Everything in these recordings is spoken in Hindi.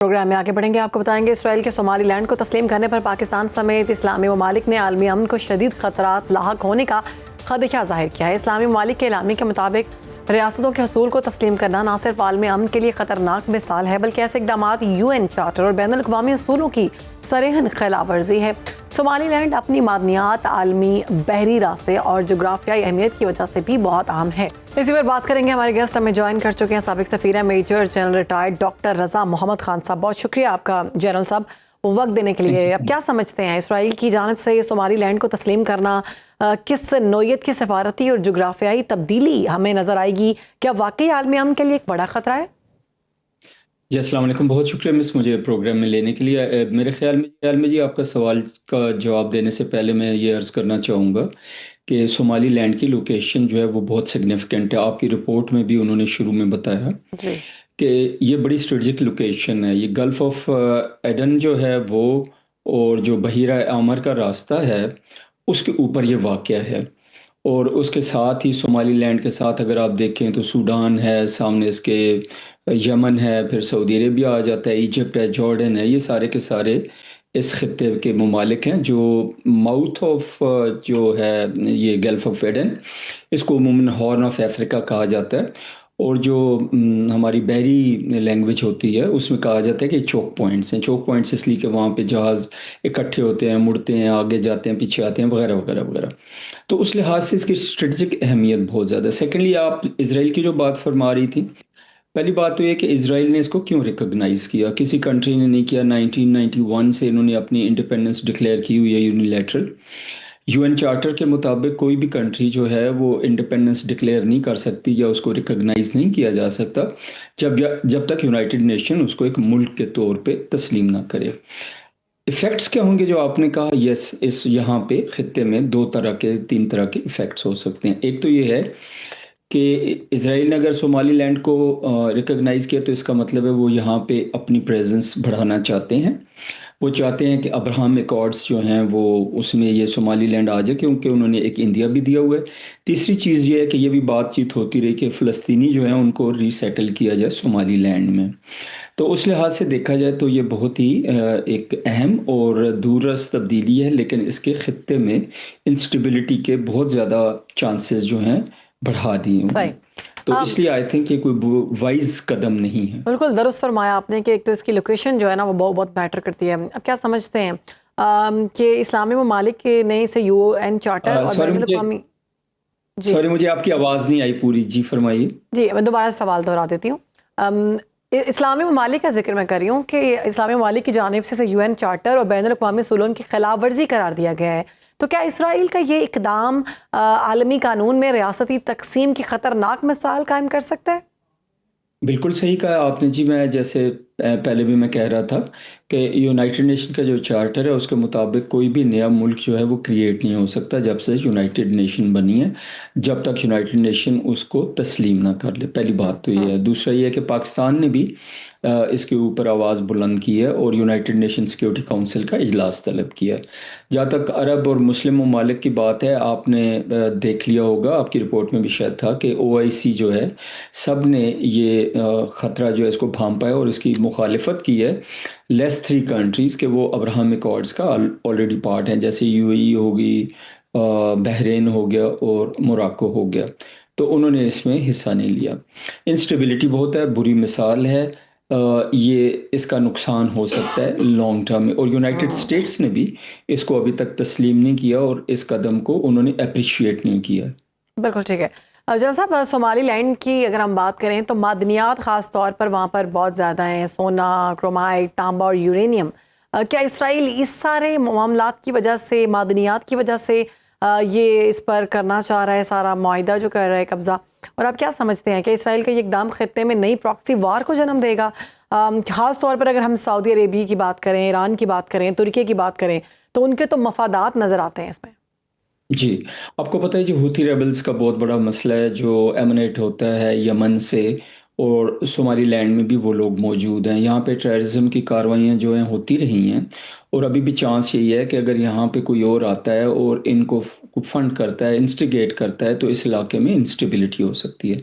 प्रोग्राम में आगे बढ़ेंगे। आपको बताएंगे इसराइल के सोमालीलैंड को तस्लीम करने पर पाकिस्तान समेत इस्लामी ममालिक ने आलमी अमन को शदीद खतरात लाहक होने का खदशा जाहिर किया है। इस्लामी ममालिक के एलामी के मुताबिक रियासतों के हसूल को तस्लीम करना न सिर्फ आलमी अमन के लिए खतरनाक मिसाल है, बल्कि ऐसे इकदाम UN चार्टर और बैनुल अक़वामी असूलों की सरेहन खिलाफ वर्जी है। सोमालीलैंड अपनी मादनियात, आलमी बहरी रास्ते और जोग्राफियाई अहमियत की वजह से भी बहुत अहम है। इसी पर बात करेंगे। हमारे गेस्ट हमें ज्वाइन कर चुके हैं साबिक सफीर मेजर जनरल रिटायर्ड डॉक्टर रज़ा मोहम्मद खान साहब। बहुत शुक्रिया आपका जनरल साहब वक्त देने के लिए। अब क्या समझते हैं इसराइल की जानिब से ये सोमालीलैंड को तस्लीम करना किस नौयत की सफारती और जोग्राफियाई तब्दीली हमें नजर आएगी? क्या वाकई आलमी अमन के लिए एक बड़ा खतरा है? जी अस्सलाम वालेकुम, बहुत शुक्रिया मिस मुझे प्रोग्राम में लेने के लिए। मेरे ख्याल में जी आपका सवाल का जवाब देने से पहले मैं ये अर्ज़ करना चाहूँगा कि सोमालीलैंड की लोकेशन जो है वो बहुत सिग्निफिकेंट है। आपकी रिपोर्ट में भी उन्होंने शुरू में बताया जी कि ये बड़ी स्ट्रेटजिक लोकेशन है। ये गल्फ़ ऑफ एडन जो है वो और जो बहीरा आमर का रास्ता है उसके ऊपर ये वाक़या है। और उसके साथ ही सोमालीलैंड के साथ अगर आप देखें तो सूडान है, सामने इसके यमन है, फिर सऊदी अरेबिया आ जाता है, इजिप्ट है, जॉर्डन है। ये सारे के सारे इस खित्ते के ममालिक हैं जो माउथ ऑफ जो है ये गल्फ़ ऑफ एडन, इसको अमूमन हॉर्न ऑफ अफ्रीका कहा जाता है। और जो हमारी बहरी लैंग्वेज होती है उसमें कहा जाता है कि चोक पॉइंट्स हैं। चोक पॉइंट्स इसलिए कि वहाँ पे जहाज़ इकट्ठे होते हैं, मुड़ते हैं, आगे जाते हैं, पीछे आते हैं, वगैरह वगैरह वगैरह। तो उस लिहाज से इसकी स्ट्रेटजिक अहमियत बहुत ज़्यादा है। सेकेंडली, आप इसराइल की जो बात फरमा रही थी, पहली बात तो ये कि इसराइल ने इसको क्यों रिकॉग्नाइज़ किया? किसी कंट्री ने नहीं किया। 1991 से इन्होंने अपनी इंडिपेंडेंस डिक्लेयर की हुई है यूनिलैटरल। UN चार्टर के मुताबिक कोई भी कंट्री जो है वो इंडिपेंडेंस डिक्लेयर नहीं कर सकती या उसको रिकॉग्नाइज़ नहीं किया जा सकता जब तक यूनाइटेड नेशन उसको एक मुल्क के तौर पे तस्लीम ना करे। इफ़ेक्ट्स क्या होंगे जो आपने कहा? यस, इस यहाँ पे खित्ते में 2 तरह के 3 तरह के इफ़ेक्ट्स हो सकते हैं। एक तो ये है कि इज़राइल ने अगर सोमालीलैंड को रिकॉग्नाइज़ किया तो इसका मतलब है वो यहाँ पे अपनी प्रेजेंस बढ़ाना चाहते हैं। वो चाहते हैं कि अब्राहम एकॉर्ड्स जो हैं वो उसमें ये सोमालीलैंड आ जाए, क्योंकि उन्होंने एक इंडिया भी दिया हुआ है। तीसरी चीज़ ये है कि ये भी बातचीत होती रही कि फ़लस्तीनी जो हैं उनको रीसेटल किया जाए सोमालीलैंड में। तो उस लिहाज से देखा जाए तो ये बहुत ही एक अहम और दूररस तब्दीली है, लेकिन इसके खित्ते में इंस्टेबिलिटी के बहुत ज़्यादा चांसेस जो हैं बढ़ा दिए हुए सही। हैं। तो इसलिए आई थिंक ये कोई वाइज कदम नहीं है। बिल्कुल दुरुस्त फरमाया आपने कि एक तो इसकी लोकेशन जो है ना वो बहुत बहुत मैटर करती है। अब क्या समझते हैं कि इस्लामी ममालिक के नए से UN चार्टर और सॉरी बैनुल मुझे अक़वामी। जी सॉरी मुझे आपकी आवाज़ नहीं आई पूरी। जी फरमाइए। जी, मैं दोबारा सवाल दोहरा देती हूँ। इस्लामी ममालिक का जिक्र मैं कर रही हूँ कि इस्लामी ममालिक की जानिब से UN चार्टर और बैनुल अक़वामी उसूलों की खिलाफ वर्जी करार दिया गया है। तो क्या इसराइल का ये इकदाम आलमी कानून में रियासती तकसीम की खतरनाक मिसाल कायम कर सकता है? बिल्कुल सही कहा आपने जी। मैं जैसे पहले भी मैं कह रहा था कि यूनाइटेड नेशन का जो चार्टर है उसके मुताबिक कोई भी नया मुल्क जो है वो क्रिएट नहीं हो सकता जब से यूनाइटेड नेशन बनी है, जब तक यूनाइटेड नेशन उसको तस्लीम ना कर ले। पहली बात तो ये है। दूसरा ये है कि पाकिस्तान ने भी इसके ऊपर आवाज़ बुलंद की है और यूनाइटेड नेशन सिक्योरिटी काउंसिल का इजलास तलब किया है। जहाँ तक अरब और मुस्लिम ममालिक की बात है, आपने देख लिया होगा, आपकी रिपोर्ट में भी शायद था कि OIC जो है सब ने ये ख़तरा जो है इसको भांपा है और इसकी मुखालिफत की है। लेस 3 कंट्रीज़ के वो अब्राहम एकॉर्ड्स का ऑलरेडी पार्ट हैं, जैसे UAE होगी, बहरीन हो गया और मोरक्को हो गया। तो उन्होंने इसमें हिस्सा नहीं लिया। इंस्टेबिलिटी बहुत है, बुरी मिसाल है। ये इसका नुकसान हो सकता है लॉन्ग टर्म में, और यूनाइटेड स्टेट्स ने भी इसको अभी तक तस्लीम नहीं किया और इस कदम को उन्होंने अप्रिशिएट नहीं किया। बिल्कुल ठीक है। जनरल साहब, सोमालीलैंड की अगर हम बात करें तो मादनियात ख़ास तौर पर वहाँ पर बहुत ज़्यादा हैं, सोना, क्रोमाइट, तांबा और यूरेनियम। क्या इसराइल इस सारे मामलात की वजह से, मादनियात की वजह से ये इस पर करना चाह रहा है, सारा मुआहिदा जो कर रहा है कब्ज़ा? और आप क्या समझते हैं कि इसराइल का ये इक़दाम खित्ते में नई प्रॉक्सी वार को जन्म देगा? ख़ास तौर पर अगर हम सऊदी अरेबिया की बात करें, ईरान की बात करें, तुर्की की बात करें, तो उनके तो मफादात नज़र आते हैं इसमें। जी, आपको पता है जी, हूथी रेबल्स का बहुत बड़ा मसला है जो एमनेट होता है यमन से, और सोमालीलैंड में भी वो लोग मौजूद हैं। यहाँ पे टेररिज्म की कार्रवाइयाँ जो हैं होती रही हैं, और अभी भी चांस यही है कि अगर यहाँ पे कोई और आता है और इनको फंड करता है, इंस्टिगेट करता है, तो इस इलाके में इंस्टेबिलिटी हो सकती है।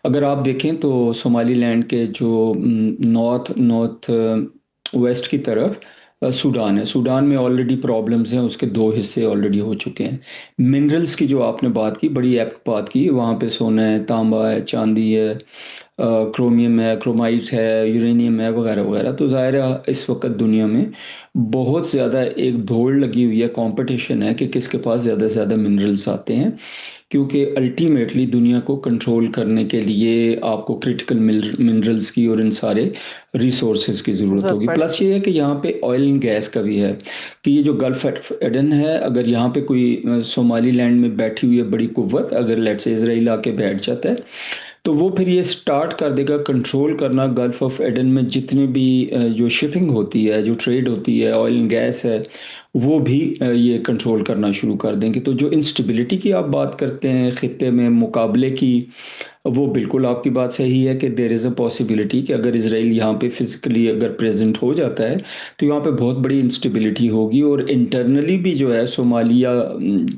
अगर आप देखें तो सोमालीलैंड के जो नॉर्थ नॉर्थ वेस्ट की तरफ सूडान है। सूडान में ऑलरेडी प्रॉब्लम्स हैं, उसके 2 हिस्से ऑलरेडी हो चुके हैं। मिनरल्स की जो आपने बात की, बड़ी एप्ट बात की, वहाँ पे सोना है, तांबा है, चांदी है, क्रोमियम है, क्रोमाइट है, यूरेनियम है, वगैरह-वगैरह। तो ज़ाहिर है इस वक़्त दुनिया में बहुत ज़्यादा एक दौड़ लगी हुई है, कॉम्पिटिशन है कि किसके पास ज़्यादा से ज़्यादा मिनरल्स आते हैं। क्योंकि अल्टीमेटली दुनिया को कंट्रोल करने के लिए आपको क्रिटिकल मिनरल्स की और इन सारे रिसोर्सेज की ज़रूरत ज़रूरत होगी। पड़ेगी। प्लस ये है कि यहाँ पे ऑयल एंड गैस का भी है कि ये जो गल्फ ऑफ एडन है, अगर यहाँ पे कोई सोमाली लैंड में बैठी हुई है बड़ी कुव्वत, अगर लेट्स से इजराइल आके बैठ जाता है, तो वो फिर ये स्टार्ट कर देगा कंट्रोल करना गल्फ ऑफ एडन में जितनी भी जो शिपिंग होती है, जो ट्रेड होती है, ऑयल एंड गैस है, वो भी ये कंट्रोल करना शुरू कर देंगे। तो जो इंस्टेबिलिटी की आप बात करते हैं खित्ते में मुकाबले की, वो बिल्कुल आपकी बात सही है कि देयर इज़ अ पॉसिबिलिटी कि अगर इज़राइल यहाँ पे फिज़िकली अगर प्रेज़ेंट हो जाता है, तो यहाँ पे बहुत बड़ी इंस्टेबिलिटी होगी और इंटरनली भी जो है सोमालिया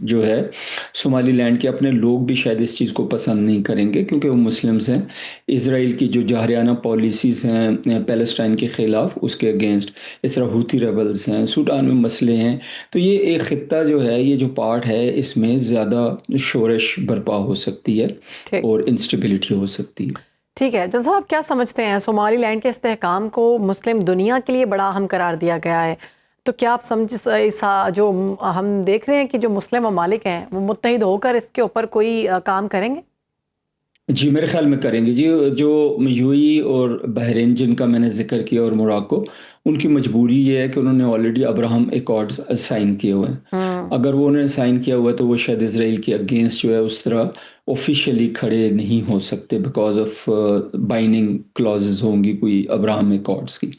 जो है, सोमालीलैंड के अपने लोग भी शायद इस चीज़ को पसंद नहीं करेंगे क्योंकि वो मुस्लिम्स हैं। इज़राइल की जो जाहरियाना पॉलिसीज़ हैं पैलेस्टाइन के ख़िलाफ़, उसके अगेंस्ट, इस तरह हूथी रेबल्स हैं, सूडान में मसले हैं। तो ये एक ख़ित्ता जो है, ये जो पार्ट है, इसमें ज़्यादा शोरश बर्पा हो सकती है ठीक और इंस्टेबिलिटी हो सकती है। ठीक है। जज साहब, आप क्या समझते हैं, सोमालीलैंड के इस्तेहकाम को मुस्लिम दुनिया के लिए बड़ा अहम करार दिया गया है, तो क्या आप जो हम देख रहे हैं कि जो मुस्लिम ममालिक हैं वो मुत्तहिद होकर इसके ऊपर कोई काम करेंगे? जी, मेरे ख़्याल में करेंगे जी। जो यूएई और बहरीन जिनका मैंने ज़िक्र किया और मोरक्को, उनकी मजबूरी ये है कि उन्होंने ऑलरेडी अब्राहम एकॉर्ड्स साइन किए हुए हैं। हम्म। अगर वो उन्होंने साइन किया हुआ है तो वो शायद इज़राइल के अगेंस्ट जो है उस तरह ऑफ़िशियली खड़े नहीं हो सकते बिकॉज़ ऑफ़ बाइंडिंग क्लॉज़ेज़ होंगी कोई अब्राहम एकॉर्ड्स की।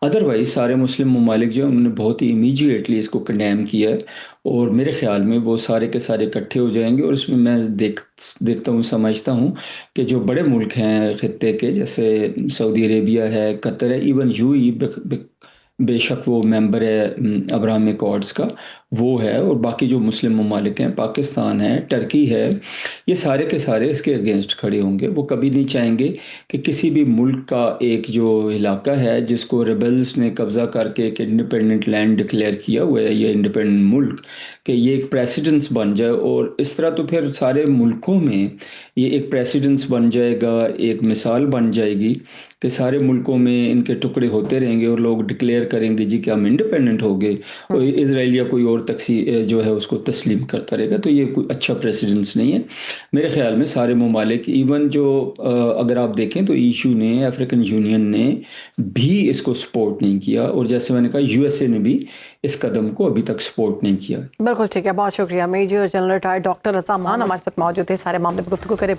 अदरवाइज़ सारे मुस्लिम ममालिक जो हैं उन्होंने बहुत ही इमीडिएटली इसको कंडेम किया है और मेरे ख़्याल में वो सारे के सारे इकट्ठे हो जाएँगे और इसमें मैं देखता हूँ, समझता हूँ कि जो बड़े मुल्क हैं खित्ते के, जैसे सऊदी अरेबिया है, कतर है, इवन यूएई बेशक वो मेंबर है अब्राहम एकॉर्ड्स का, वो है, और बाकी जो मुस्लिम ममालिक हैं, पाकिस्तान है, टर्की है, ये सारे के सारे इसके अगेंस्ट खड़े होंगे। वो कभी नहीं चाहेंगे कि किसी भी मुल्क का एक जो इलाका है जिसको रेबल्स ने कब्ज़ा करके एक इंडिपेंडेंट लैंड डिक्लेयर किया हुआ है, ये इंडिपेंडेंट मुल्क, कि ये एक प्रेसिडेंस बन जाए और इस तरह तो फिर सारे मुल्कों में ये एक प्रेसिडेंस बन जाएगा, एक मिसाल बन जाएगी कि सारे मुल्कों में इनके टुकड़े होते रहेंगे और लोग डिक्लेयर करेंगे जी कि हम इंडिपेंडेंट हो गए और इज़राइल या कोई और जो है उसको तस्लीम करता रहेगा। तो ये कोई अच्छा प्रेसिडेंस नहीं है। मेरे ख़्याल में सारे ममालिक, इवन जो अगर आप देखें तो ईयू ने, अफ्रीकन यूनियन ने भी इसको सपोर्ट नहीं किया और जैसे मैंने कहा यूएसए ने भी इस कदम को अभी तक सपोर्ट नहीं किया। बिल्कुल ठीक है, बहुत शुक्रिया। मेजर जनरल रिटायर्ड डॉक्टर रज़ा मान हमारे साथ मौजूद थे, सारे मामले पर गुफ्तगू करे।